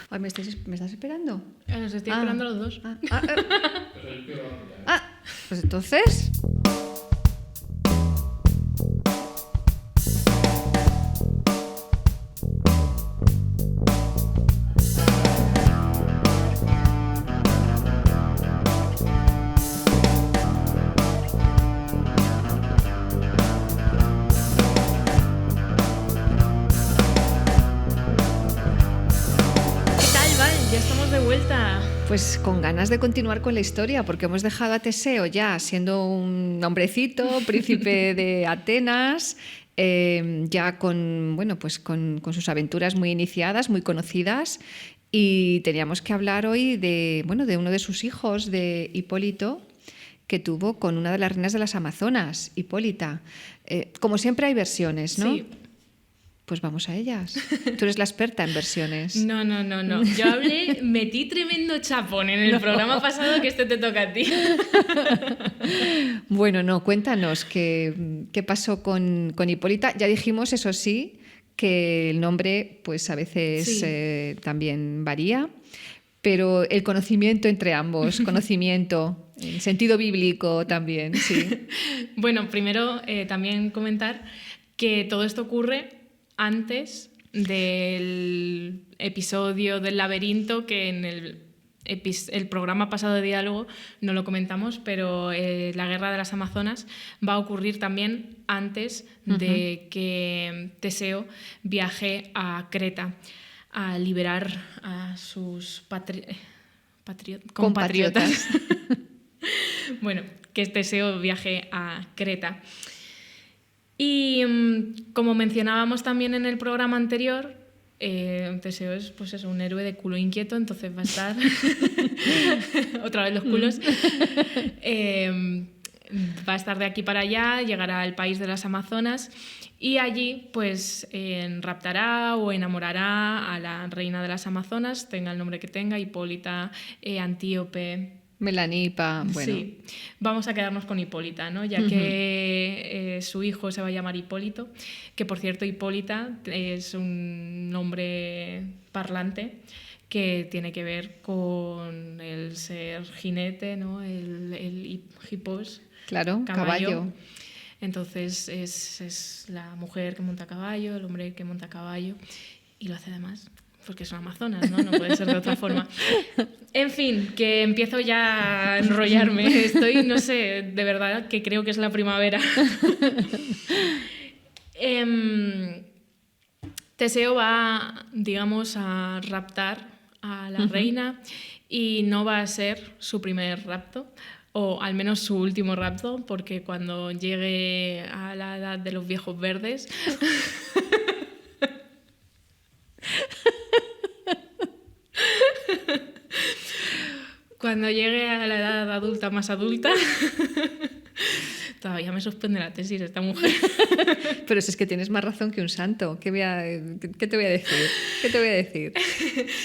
Ay, ¿me estás esperando? Nos estoy esperando los dos. Pues entonces... Pues con ganas de continuar con la historia, porque hemos dejado a Teseo ya siendo un hombrecito, príncipe de Atenas, ya con, bueno, pues con sus aventuras muy iniciadas, muy conocidas, y teníamos que hablar hoy de, bueno, de uno de sus hijos, de Hipólito, que tuvo con una de las reinas de las Amazonas, Hipólita. Como siempre hay versiones, ¿no? Sí. Pues vamos a ellas. Tú eres la experta en versiones. No. Yo metí tremendo chapón en el programa pasado, que este te toca a ti. Bueno, no, cuéntanos qué pasó con Hipólita. Ya dijimos, eso sí, que el nombre pues a veces también varía, pero el conocimiento entre ambos, conocimiento en sentido bíblico también, sí. Bueno, primero también comentar que todo esto ocurre antes del episodio del laberinto, que en el programa pasado de Diálogo no lo comentamos, pero la guerra de las Amazonas va a ocurrir también antes de que Teseo viaje a Creta a liberar a sus compatriotas. Bueno, que Teseo viaje a Creta. Y como mencionábamos también en el programa anterior, Teseo es pues eso, un héroe de culo inquieto, entonces va a estar otra vez los culos, va a estar de aquí para allá, llegará al país de las Amazonas y allí pues raptará o enamorará a la reina de las Amazonas, tenga el nombre que tenga, Hipólita, Antíope, Melanipa, bueno. Sí, vamos a quedarnos con Hipólita, ¿no? Ya que su hijo se va a llamar Hipólito, que por cierto Hipólita es un nombre parlante que tiene que ver con el ser jinete, ¿no? El hipos, claro, caballo. Entonces es la mujer que monta a caballo, el hombre que monta a caballo, y lo hace además porque son amazonas, ¿no? No puede ser de otra forma. En fin, que empiezo ya a enrollarme. Estoy, no sé, de verdad que creo que es la primavera. Teseo va, digamos, a raptar a la reina y no va a ser su primer rapto, o al menos su último rapto, porque cuando llegue a la edad de los viejos verdes... Cuando llegue a la edad adulta, más adulta, todavía me suspende la tesis esta mujer. Pero si es que tienes más razón que un santo. ¿Qué te voy a decir? ¿Qué te voy a decir?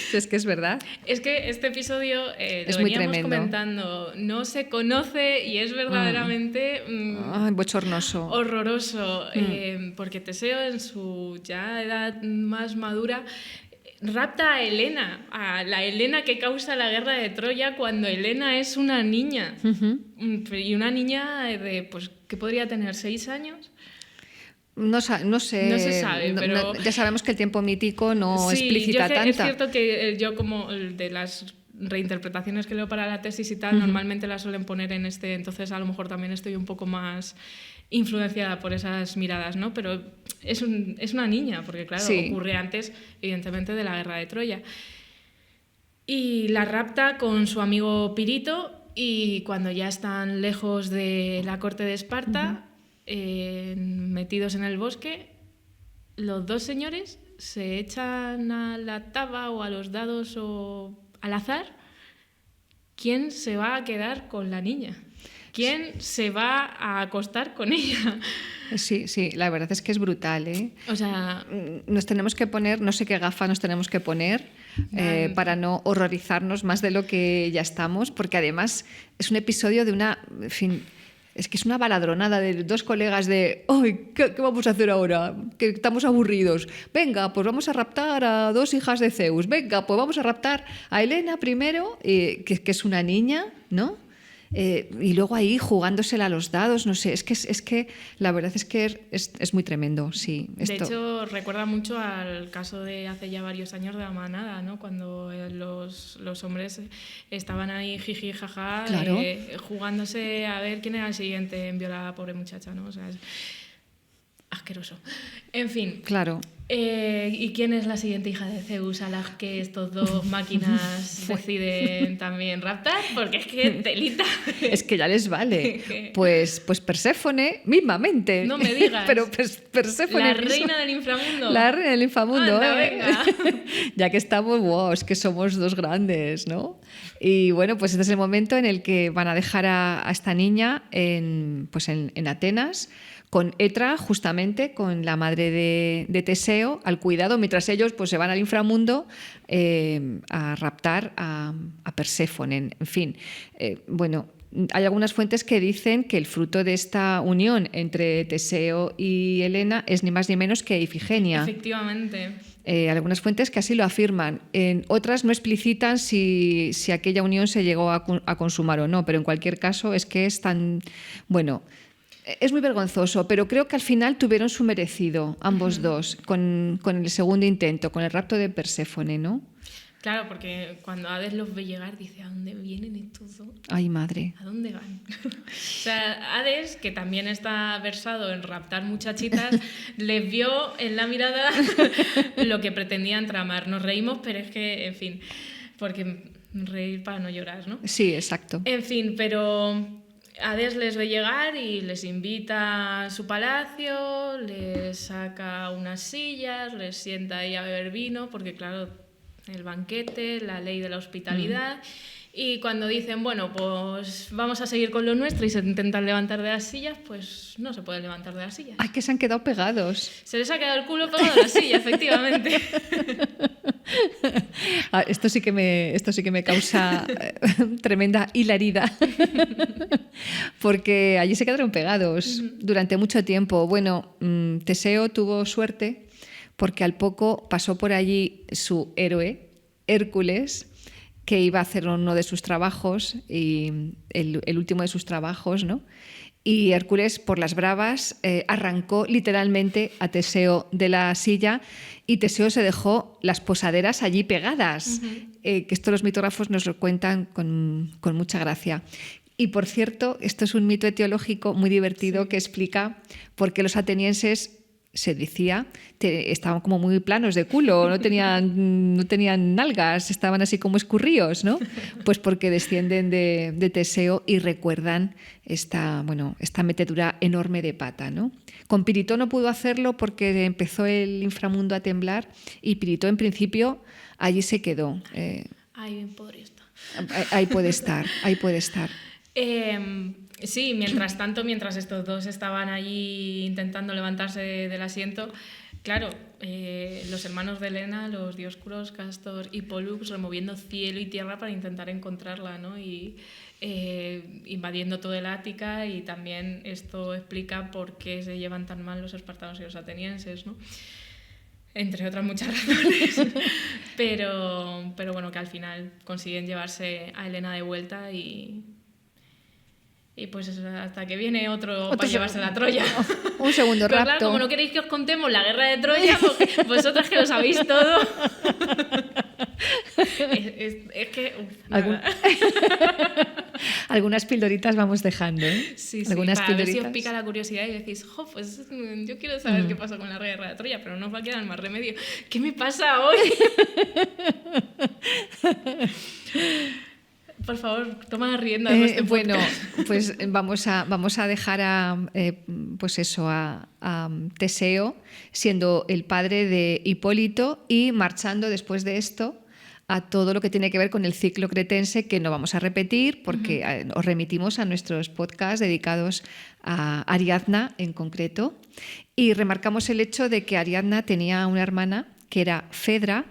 Si es que es verdad. Es que este episodio, es lo muy veníamos tremendo. Comentando, no se conoce y es verdaderamente bochornoso. Horroroso. Porque Teseo, en su ya edad más madura, rapta a Helena, a la Helena que causa la guerra de Troya, cuando Helena es una niña. Y una niña de, pues, ¿qué podría tener? ¿6 años? No sé. No se sabe, pero... ya sabemos que el tiempo mítico no explicita tanta. Es cierto que yo, como de las reinterpretaciones que leo para la tesis y tal, normalmente las suelen poner en este, entonces a lo mejor también estoy un poco más influenciada por esas miradas, ¿no? Pero es una niña, porque claro, ocurre antes, evidentemente, de la guerra de Troya. Y la rapta con su amigo Pirito, y cuando ya están lejos de la corte de Esparta, metidos en el bosque, los dos señores se echan a la taba o a los dados o al azar quién se va a quedar con la niña. ¿Quién se va a acostar con ella? Sí, la verdad es que es brutal, ¿eh? O sea... Nos tenemos que poner, no sé qué gafa nos tenemos que poner para no horrorizarnos más de lo que ya estamos, porque además es un episodio de una... En fin, Es que es una baladronada de dos colegas de ¡ay! ¿Qué vamos a hacer ahora? Que estamos aburridos. Venga, pues vamos a raptar a dos hijas de Zeus. Venga, pues vamos a raptar a Helena primero, que es una niña, ¿no? Y luego ahí jugándosela a los dados, no sé, es que la verdad es que es muy tremendo, sí. De hecho, recuerda mucho al caso de hace ya varios años de la manada, ¿no? Cuando los hombres estaban ahí jiji, jaja, claro. Jugándose a ver quién era el siguiente en violar a la pobre muchacha, ¿no? O sea, es asqueroso. En fin. Claro. ¿Y quién es la siguiente hija de Zeus a la que estos dos máquinas deciden también raptar? Porque es que telita. Es que ya les vale. Pues Perséfone mismamente. No me digas. Pero Perséfone la reina del inframundo. La reina del inframundo. Anda, venga. Ya que estamos, wow, es que somos dos grandes, ¿no? Y bueno, pues este es el momento en el que van a dejar a esta niña en Atenas, con Etra, justamente, con la madre de Teseo, al cuidado, mientras ellos pues, se van al inframundo a raptar a Perséfone. En fin, bueno, hay algunas fuentes que dicen que el fruto de esta unión entre Teseo y Helena es ni más ni menos que Ifigenia. Efectivamente. Algunas fuentes que así lo afirman. Otras no explicitan si aquella unión se llegó a consumar o no, pero en cualquier caso es que es tan... Bueno... Es muy vergonzoso, pero creo que al final tuvieron su merecido, ambos dos, con el segundo intento, con el rapto de Perséfone, ¿no? Claro, porque cuando Hades los ve llegar, dice, ¿a dónde vienen estos dos? Ay, madre. ¿A dónde van? O sea, Hades, que también está versado en raptar muchachitas, les vio en la mirada lo que pretendían tramar. Nos reímos, pero es que, en fin, porque reír para no llorar, ¿no? Sí, exacto. En fin, pero... Hades les ve llegar y les invita a su palacio, les saca unas sillas, les sienta ahí a beber vino, porque claro, el banquete, la ley de la hospitalidad. Y cuando dicen, bueno, pues vamos a seguir con lo nuestro y se intentan levantar de las sillas, pues no se pueden levantar de las sillas. Ay, que se han quedado pegados. Se les ha quedado el culo pegado a la silla, efectivamente. Esto sí que me causa tremenda hilaridad. Porque allí se quedaron pegados durante mucho tiempo. Bueno, Teseo tuvo suerte porque al poco pasó por allí su héroe, Hércules, que iba a hacer uno de sus trabajos, y el último de sus trabajos, ¿no? Y Hércules, por las bravas, arrancó literalmente a Teseo de la silla y Teseo se dejó las posaderas allí pegadas, que esto los mitógrafos nos lo cuentan con mucha gracia. Y por cierto, esto es un mito etiológico muy divertido que explica por qué los atenienses, se decía, estaban como muy planos de culo, no tenían nalgas, estaban así como escurríos, ¿no? Pues porque descienden de Teseo y recuerdan esta metedura enorme de pata, ¿no? Con Pirito no pudo hacerlo porque empezó el inframundo a temblar y Pirito en principio allí se quedó. Ahí podría estar. Ahí puede estar, ahí puede estar. Sí, mientras estos dos estaban allí intentando levantarse del asiento, claro, los hermanos de Helena, los Dioscuros, Castor y Pólux, removiendo cielo y tierra para intentar encontrarla, ¿no? Y invadiendo todo el Ática, y también esto explica por qué se llevan tan mal los espartanos y los atenienses, ¿no? Entre otras muchas razones. pero bueno, que al final consiguen llevarse a Helena de vuelta y pues hasta que viene otro para llevarse la Troya. Un segundo rapto. Claro, como no queréis que os contemos la guerra de Troya, pues vosotras que lo sabéis todo. es que... Algunas pildoritas vamos dejando, ¿eh? Sí, algunas para ver si pildoritas. os pica la curiosidad y decís, pues yo quiero saber qué pasó con la guerra de Troya, pero no os va a quedar más remedio. ¿Qué me pasa hoy? Por favor, toma la rienda de este bueno, pues vamos a dejar a Teseo siendo el padre de Hipólito y marchando después de esto a todo lo que tiene que ver con el ciclo cretense, que no vamos a repetir porque os remitimos a nuestros podcasts dedicados a Ariadna en concreto, y remarcamos el hecho de que Ariadna tenía una hermana que era Fedra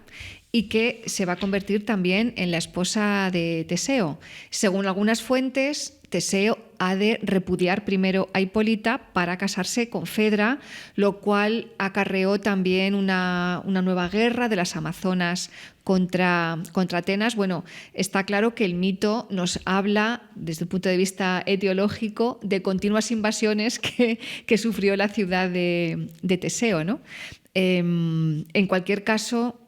y que se va a convertir también en la esposa de Teseo. Según algunas fuentes, Teseo ha de repudiar primero a Hipólita para casarse con Fedra, lo cual acarreó también una nueva guerra de las Amazonas contra Atenas. Bueno, está claro que el mito nos habla, desde el punto de vista etiológico, de continuas invasiones que sufrió la ciudad de Teseo, ¿no? En cualquier caso,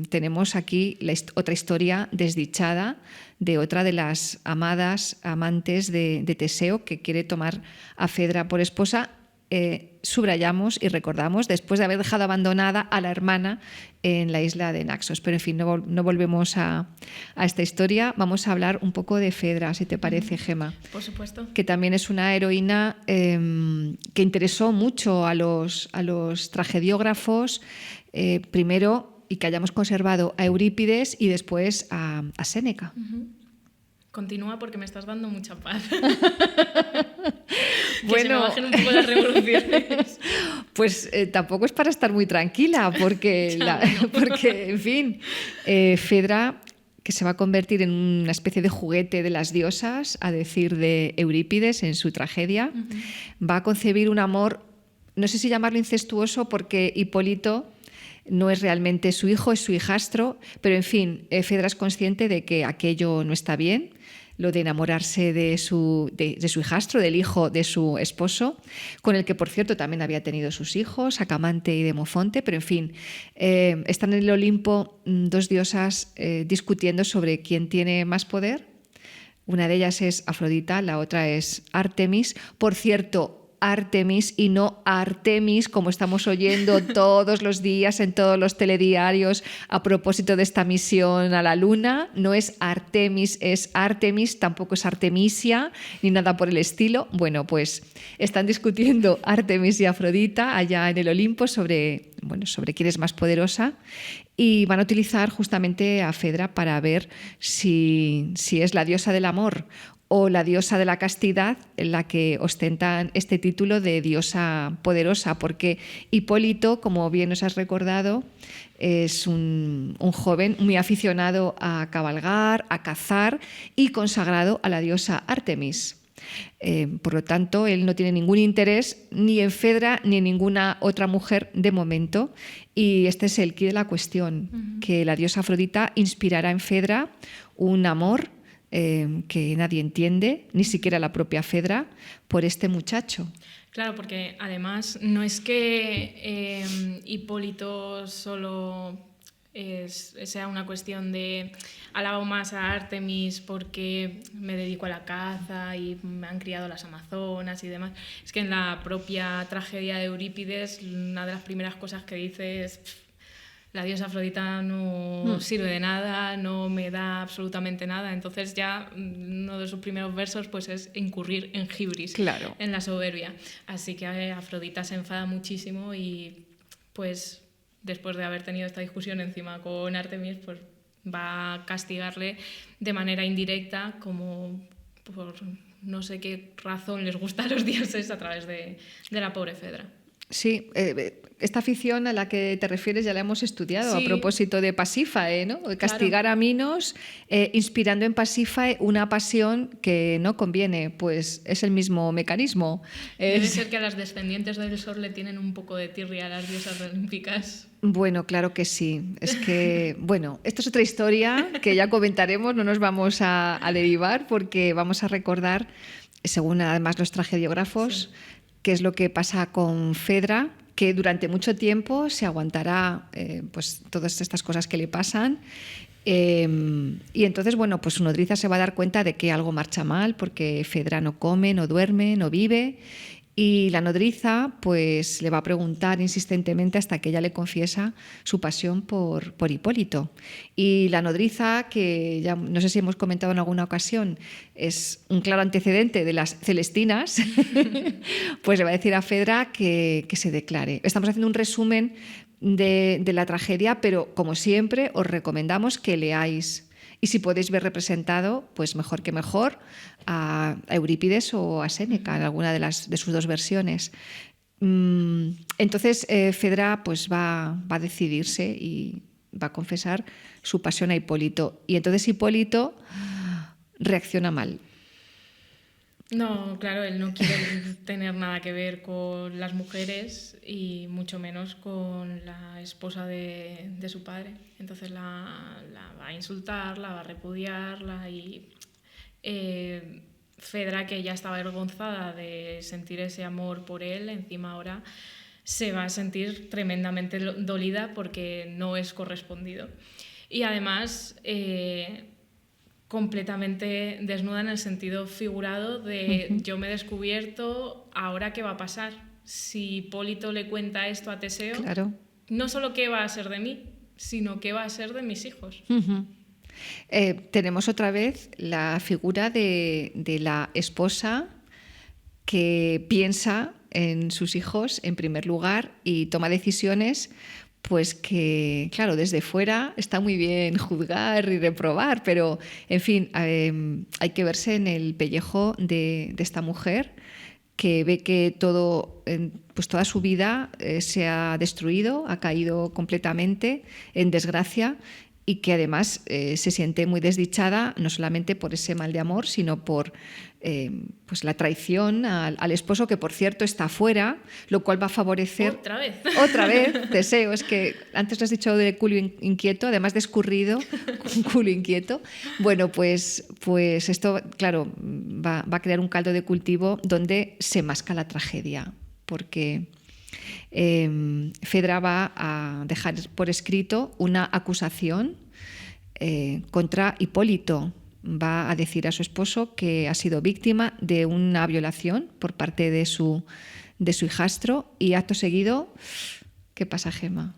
tenemos aquí otra historia desdichada de otra de las amantes de Teseo, que quiere tomar a Fedra por esposa. Subrayamos y recordamos, después de haber dejado abandonada a la hermana en la isla de Naxos. Pero en fin, no volvemos a esta historia. Vamos a hablar un poco de Fedra, si te parece, Gema. Por supuesto. Que también es una heroína que interesó mucho a los tragediógrafos, primero, y que hayamos conservado a Eurípides y después a Séneca. Continúa porque me estás dando mucha paz. Bueno, que se me bajen un poco las revoluciones. Pues tampoco es para estar muy tranquila, porque, porque en fin, Fedra, que se va a convertir en una especie de juguete de las diosas, a decir de Eurípides en su tragedia, va a concebir un amor, no sé si llamarlo incestuoso, porque Hipólito no es realmente su hijo, es su hijastro, pero en fin, Fedra es consciente de que aquello no está bien, lo de enamorarse de su hijastro, del hijo de su esposo, con el que, por cierto, también había tenido sus hijos, Acamante y Demofonte, pero en fin, están en el Olimpo dos diosas discutiendo sobre quién tiene más poder. Una de ellas es Afrodita, la otra es Artemis. Por cierto, Artemis y no Artemis, como estamos oyendo todos los días en todos los telediarios a propósito de esta misión a la Luna. No es Artemis, es Artemis, tampoco es Artemisia ni nada por el estilo. Bueno, pues están discutiendo Artemis y Afrodita allá en el Olimpo sobre quién es más poderosa, y van a utilizar justamente a Fedra para ver si es la diosa del amor o la diosa de la castidad en la que ostentan este título de diosa poderosa, porque Hipólito, como bien nos has recordado, es un joven muy aficionado a cabalgar, a cazar y consagrado a la diosa Artemis. Por lo tanto, él no tiene ningún interés ni en Fedra ni en ninguna otra mujer de momento, y este es el quid de la cuestión, que la diosa Afrodita inspirará en Fedra un amor que nadie entiende, ni siquiera la propia Fedra, por este muchacho. Claro, porque además no es que Hipólito solo sea una cuestión de alabo más a Artemis porque me dedico a la caza y me han criado las Amazonas y demás. Es que en la propia tragedia de Eurípides, una de las primeras cosas que dice es: la diosa Afrodita no sirve de nada, no me da absolutamente nada. Entonces ya uno de sus primeros versos pues es incurrir en hibris, claro, en la soberbia. Así que Afrodita se enfada muchísimo y pues después de haber tenido esta discusión encima con Artemis, pues va a castigarle de manera indirecta, como por no sé qué razón les gusta a los dioses, a través de la pobre Fedra. Sí, esta afición a la que te refieres ya la hemos estudiado, sí, a propósito de Pasífae, ¿no? Castigar, claro, a Minos, inspirando en Pasífae una pasión que no conviene, pues es el mismo mecanismo. Debe ser que a las descendientes del Sol le tienen un poco de tirria a las diosas olímpicas. Bueno, claro que sí. Es que, bueno, esto es otra historia que ya comentaremos, no nos vamos a derivar, porque vamos a recordar, según además los tragediógrafos, sí, qué es lo que pasa con Fedra, que durante mucho tiempo se aguantará pues todas estas cosas que le pasan. Y entonces, bueno, pues su nodriza se va a dar cuenta de que algo marcha mal, porque Fedra no come, no duerme, no vive. Y la nodriza pues le va a preguntar insistentemente hasta que ella le confiesa su pasión por Hipólito. Y la nodriza, que ya no sé si hemos comentado en alguna ocasión, es un claro antecedente de las Celestinas, pues le va a decir a Fedra que se declare. Estamos haciendo un resumen de la tragedia, pero como siempre os recomendamos que leáis. Y si podéis ver representado, pues mejor que mejor, a Eurípides o a Séneca, en alguna de sus dos versiones. Entonces Fedra pues va a decidirse y va a confesar su pasión a Hipólito. Y entonces Hipólito reacciona mal. No, claro, él no quiere tener nada que ver con las mujeres y mucho menos con la esposa de su padre. Entonces la va a insultar, la va a repudiar, Fedra, que ya estaba avergonzada de sentir ese amor por él, encima ahora se va a sentir tremendamente dolida porque no es correspondido. Y además completamente desnuda en el sentido figurado de yo me he descubierto, ¿ahora qué va a pasar? Si Hipólito le cuenta esto a Teseo, Claro. no solo qué va a ser de mí, sino qué va a ser de mis hijos. Tenemos otra vez la figura de la esposa que piensa en sus hijos en primer lugar y toma decisiones, pues que, claro, desde fuera está muy bien juzgar y reprobar, pero, en fin, hay que verse en el pellejo de esta mujer que ve que todo, pues toda su vida se ha destruido, ha caído completamente en desgracia, y que además se siente muy desdichada, no solamente por ese mal de amor, sino por pues la traición al esposo, que por cierto está fuera, lo cual va a favorecer... Otra vez, Teseo. Es que antes lo has dicho de culo inquieto, además de escurrido, un culo inquieto. Bueno, pues esto, claro, va a crear un caldo de cultivo donde se masca la tragedia, porque... Fedra va a dejar por escrito una acusación contra Hipólito. Va a decir a su esposo que ha sido víctima de una violación por parte de su hijastro, y acto seguido, ¿qué pasa, Gemma,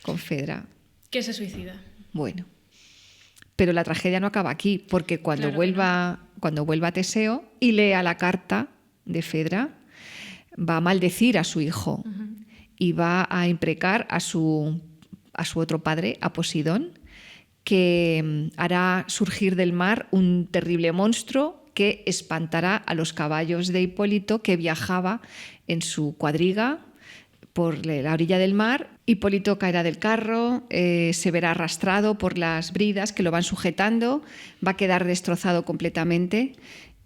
con Fedra? Que se suicida. Bueno, pero la tragedia no acaba aquí, porque cuando vuelva Teseo y lea la carta de Fedra, va a maldecir a su hijo y va a imprecar a su otro padre, a Posidón, que hará surgir del mar un terrible monstruo que espantará a los caballos de Hipólito, que viajaba en su cuadriga por la orilla del mar. Hipólito caerá del carro, se verá arrastrado por las bridas que lo van sujetando, va a quedar destrozado completamente,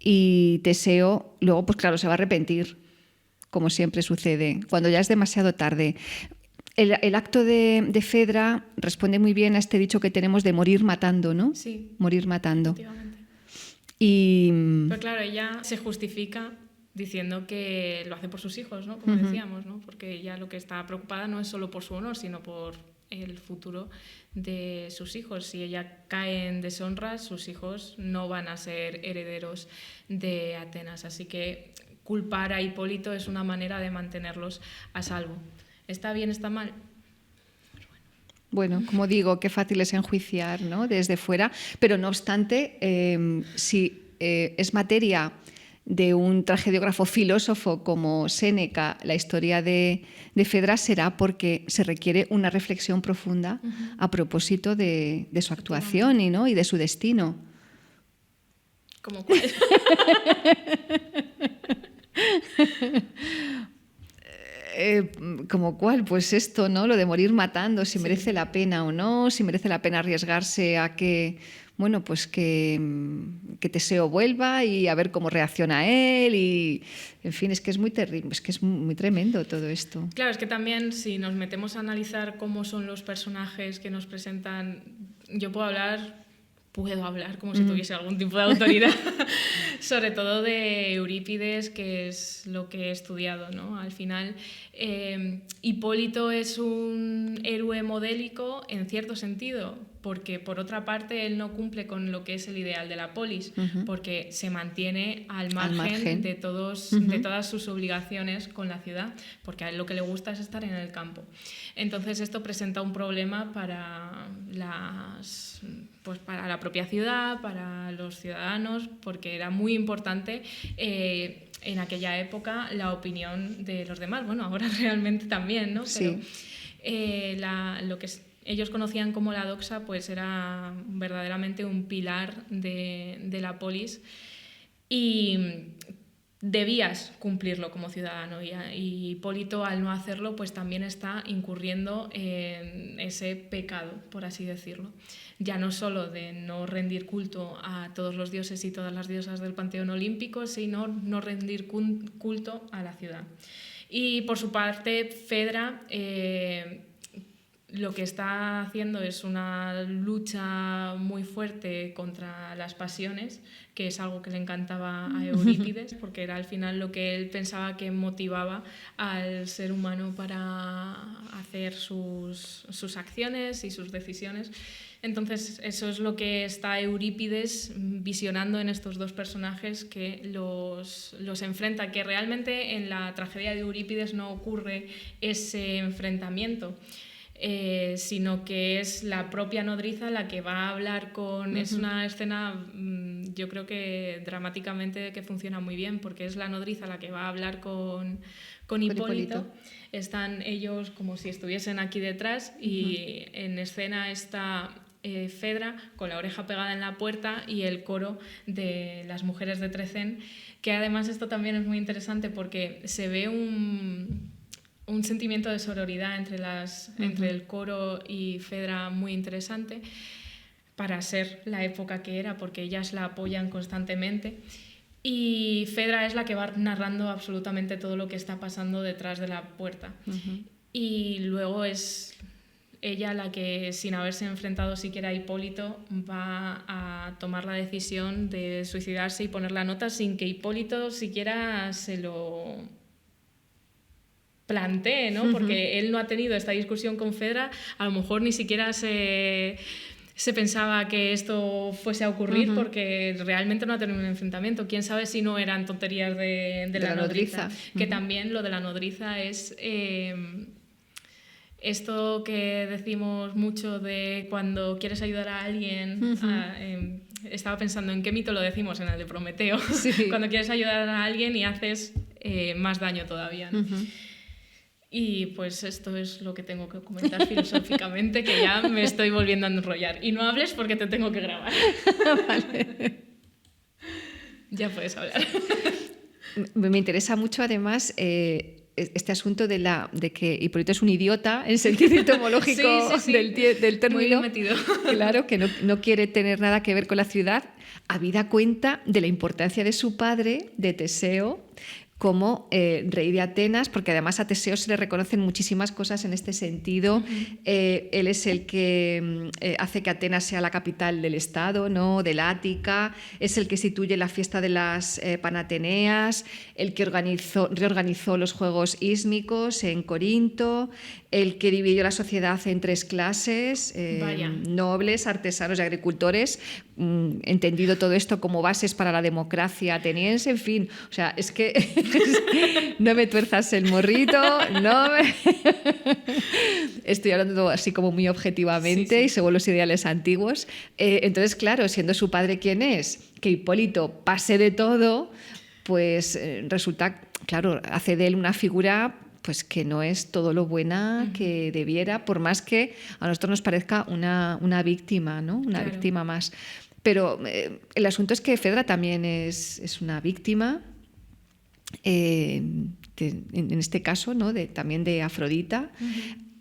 y Teseo luego, pues claro, se va a arrepentir, como siempre sucede, cuando ya es demasiado tarde. El acto de Fedra responde muy bien a este dicho que tenemos de morir matando, ¿no? Sí. Morir matando. Efectivamente. Pero claro, ella se justifica diciendo que lo hace por sus hijos, ¿no? Como decíamos, ¿no? Porque ella lo que está preocupada no es solo por su honor, sino por el futuro de sus hijos. Si ella cae en deshonra, sus hijos no van a ser herederos de Atenas. Así que culpar a Hipólito es una manera de mantenerlos a salvo. ¿Está bien, está mal? Bueno, como digo, qué fácil es enjuiciar, ¿no?, desde fuera, pero no obstante, si es materia de un tragediógrafo filósofo como Séneca, la historia de Fedra, será porque se requiere una reflexión profunda a propósito de su actuación y de su destino. ¿Cómo cuál? ¿Como cuál? Pues esto, ¿no? Lo de morir matando, si merece la pena o no, si merece la pena arriesgarse a que, bueno, pues que Teseo vuelva y a ver cómo reacciona él, y en fin, es que es muy terrible, es que es muy tremendo todo esto. Claro, es que también si nos metemos a analizar cómo son los personajes que nos presentan, yo puedo hablar como si tuviese algún tipo de autoridad, sobre todo de Eurípides, que es lo que he estudiado, ¿no? Al final, Hipólito es un héroe modélico en cierto sentido, porque por otra parte él no cumple con lo que es el ideal de la polis, porque se mantiene al margen. De todas sus obligaciones con la ciudad, porque a él lo que le gusta es estar en el campo. Entonces esto presenta un problema para la propia ciudad, para los ciudadanos, porque era muy importante en aquella época la opinión de los demás. Bueno, ahora realmente también, ¿no? Sí. Pero lo que ellos conocían como la doxa, pues era verdaderamente un pilar de la polis. Y debías cumplirlo como ciudadano, y Hipólito, al no hacerlo, pues también está incurriendo en ese pecado, por así decirlo. Ya no solo de no rendir culto a todos los dioses y todas las diosas del panteón olímpico, sino no rendir culto a la ciudad. Y por su parte, Fedra lo que está haciendo es una lucha muy fuerte contra las pasiones, que es algo que le encantaba a Eurípides, porque era al final lo que él pensaba que motivaba al ser humano para hacer sus acciones y sus decisiones. Entonces, eso es lo que está Eurípides visionando en estos dos personajes, que los enfrenta, que realmente en la tragedia de Eurípides no ocurre ese enfrentamiento. Sino que es la propia nodriza la que va a hablar con... Es una escena, yo creo que dramáticamente que funciona muy bien, porque es la nodriza la que va a hablar con Hipólito. Están ellos como si estuviesen aquí detrás y en escena está Fedra con la oreja pegada en la puerta y el coro de las mujeres de Trecén, que además esto también es muy interesante porque se ve un sentimiento de sororidad entre el coro y Fedra muy interesante para ser la época que era, porque ellas la apoyan constantemente. Y Fedra es la que va narrando absolutamente todo lo que está pasando detrás de la puerta. Y luego es ella la que, sin haberse enfrentado siquiera a Hipólito, va a tomar la decisión de suicidarse y poner la nota sin que Hipólito siquiera se lo plantee, ¿no? Porque él no ha tenido esta discusión con Fedra, a lo mejor ni siquiera se pensaba que esto fuese a ocurrir, porque realmente no ha tenido un enfrentamiento. Quién sabe si no eran tonterías de la nodriza. Que también lo de la nodriza es esto que decimos mucho de cuando quieres ayudar a alguien. Estaba pensando en qué mito lo decimos, en el de Prometeo. Sí. Cuando quieres ayudar a alguien y haces más daño todavía, ¿no? Y pues esto es lo que tengo que comentar filosóficamente, que ya me estoy volviendo a enrollar. Y no hables porque te tengo que grabar. Vale. Ya puedes hablar. Me interesa mucho, además, este asunto de que Hipólito es un idiota, en sentido etimológico sí. del término. Muy metido. Claro, que no quiere tener nada que ver con la ciudad, habida cuenta de la importancia de su padre, de Teseo, como rey de Atenas, porque además a Teseo se le reconocen muchísimas cosas en este sentido. Él es el que hace que Atenas sea la capital del Estado, ¿no? De la Ática, es el que instituye la fiesta de las Panateneas, el que reorganizó los Juegos Ísmicos en Corinto, el que dividió la sociedad en 3 clases, nobles, artesanos y agricultores, entendido todo esto como bases para la democracia ateniense, en fin, o sea, es que no me tuerzas el morrito, estoy hablando así como muy objetivamente y según los ideales antiguos. Entonces, claro, siendo su padre quien es, que Hipólito pase de todo, pues resulta, claro, hace de él una figura pues que no es todo lo buena que debiera, por más que a nosotros nos parezca una víctima, ¿no? Una víctima más. Pero el asunto es que Fedra también es una víctima, en este caso, ¿no? También de Afrodita.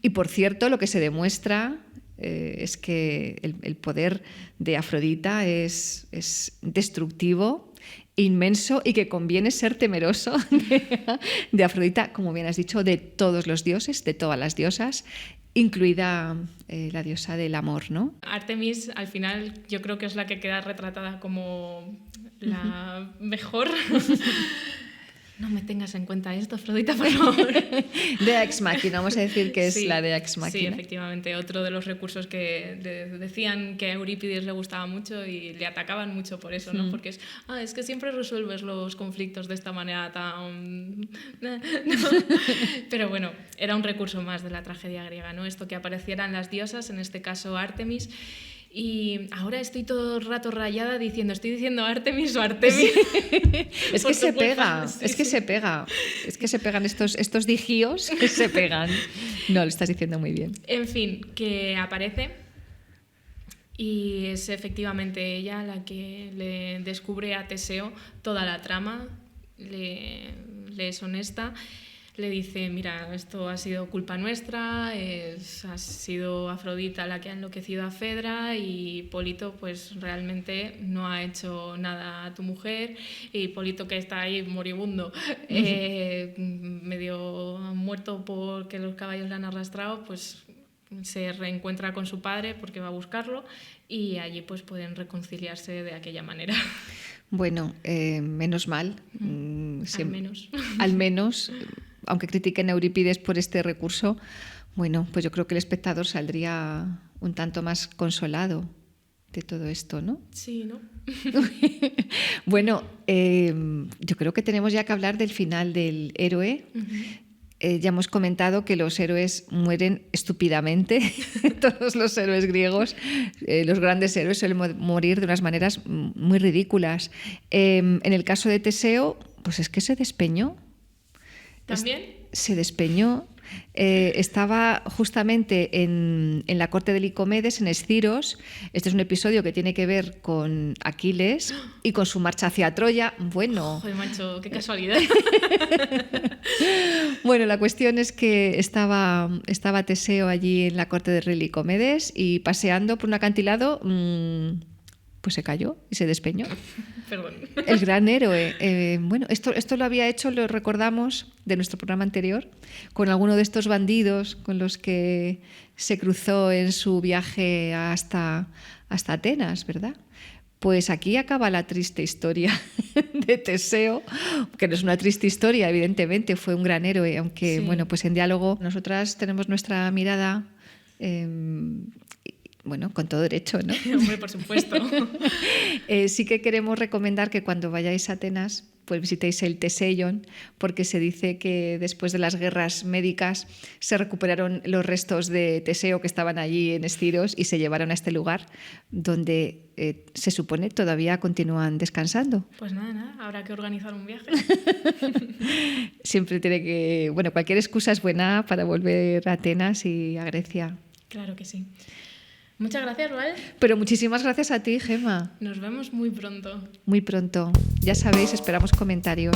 Y por cierto, lo que se demuestra es que el poder de Afrodita es destructivo, inmenso, y que conviene ser temeroso de Afrodita, como bien has dicho, de todos los dioses, de todas las diosas, incluida la diosa del amor, ¿no? Artemis, al final, yo creo que es la que queda retratada como la mejor. No me tengas en cuenta esto, Afrodita, por favor. De Ex Machina, vamos a decir que es la de Ex Machina. Sí, efectivamente. Otro de los recursos que decían que a Eurípides le gustaba mucho y le atacaban mucho por eso, ¿no? Porque es que siempre resuelves los conflictos de esta manera tan... No. Pero bueno, era un recurso más de la tragedia griega, ¿no? Esto que aparecieran las diosas, en este caso Artemis. Y ahora estoy todo el rato rayada ¿estoy diciendo Artemis o Artemis? Es que se pega, es que se pegan estos digios que se pegan. No, lo estás diciendo muy bien. En fin, que aparece y es efectivamente ella la que le descubre a Teseo toda la trama. le es honesta. Le dice, mira, esto ha sido culpa nuestra, ha sido Afrodita la que ha enloquecido a Fedra y Hipólito pues realmente no ha hecho nada a tu mujer, y Hipólito, que está ahí moribundo, medio muerto porque los caballos le han arrastrado, pues se reencuentra con su padre porque va a buscarlo y allí pues pueden reconciliarse de aquella manera. Bueno, menos mal. Al menos. Al menos, aunque critiquen a Eurípides por este recurso, bueno, pues yo creo que el espectador saldría un tanto más consolado de todo esto, ¿no? Sí, ¿no? Bueno, yo creo que tenemos ya que hablar del final del héroe. Ya hemos comentado que los héroes mueren estúpidamente, todos los héroes griegos, los grandes héroes suelen morir de unas maneras muy ridículas. En el caso de Teseo, pues es que se despeñó. ¿También? Se despeñó. Estaba justamente en la corte de Licomedes, en Esciros. Este es un episodio que tiene que ver con Aquiles y con su marcha hacia Troya. Bueno, joder, macho, qué casualidad. Bueno, la cuestión es que estaba Teseo allí en la corte de rey Licomedes y paseando por un acantilado, pues se cayó y se despeñó. Perdón. El gran héroe. Bueno, esto lo había hecho, lo recordamos de nuestro programa anterior, con alguno de estos bandidos con los que se cruzó en su viaje hasta Atenas, ¿verdad? Pues aquí acaba la triste historia de Teseo, que no es una triste historia, evidentemente, fue un gran héroe, aunque, sí, bueno, pues en diálogo nosotras tenemos nuestra mirada, bueno, con todo derecho, ¿no? Hombre, por supuesto. Sí que queremos recomendar que cuando vayáis a Atenas, pues visitéis el Teseion, porque se dice que después de las guerras médicas se recuperaron los restos de Teseo que estaban allí en Esciros y se llevaron a este lugar donde se supone todavía continúan descansando. Pues nada, habrá que organizar un viaje. Siempre tiene que... Bueno, cualquier excusa es buena para volver a Atenas y a Grecia. Claro que sí. Muchas gracias, ¿vale? Pero muchísimas gracias a ti, Gemma. Nos vemos muy pronto. Muy pronto. Ya sabéis, esperamos comentarios.